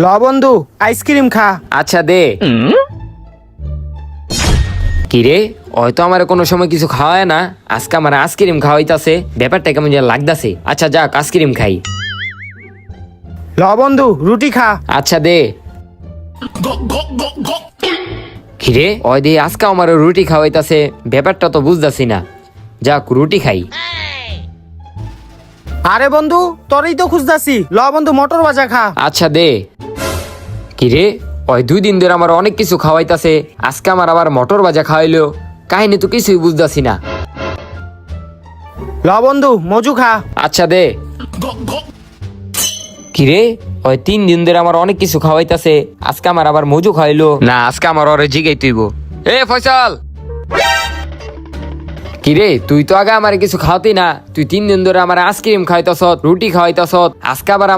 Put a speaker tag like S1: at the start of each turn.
S1: ল বন্ধু আইসক্রিম খা।
S2: আচ্ছা দে। কিরে হয়তো আমার কোনো সময় কিছু খাওয়ায় না, আজকে আমার আইসক্রিম খাওয়াইতাছে, ব্যাপারটা কেমন যেন লাগতাছে। আচ্ছা যাক আইসক্রিম খাই।
S1: ল বন্ধু রুটি খা।
S2: আচ্ছা দে। কিরে ওই দিয়ে আজকে আমার রুটি খাওয়াইতাছে, ব্যাপারটা তো বুঝতাছি না। যাক রুটি খাই।
S1: আরে বন্ধু তোরই তো খুঁজতাছি, ল বন্ধু মটর ভাজা খা।
S2: আচ্ছা দে। কিরে ওই 2 দিন ধরে আমার অনেক কিছু খাওয়াইতাছে, আজকে আমার আবার মটর ভাজা খাওয়াইলো, কাহিনী তো কিছুই বুঝতাছি না।
S1: ল বন্ধু মজু খা।
S2: আচ্ছা দে। কিরে ওই 3 দিন ধরে আমার অনেক কিছু খাওয়াইতাছে, আজকে আমার আবার মজু খাইলো না, আজকে আমার ওরে জিগাই তুইব। এ ফয়সাল, কিরে তুই তো আগে আমার কিছু খাওয়াতি না, তুই 3 দিন ধরে আমার আইসক্রিম খাওয়াইতাছ, রুটি খাওয়াইতাছ, আজকে আবার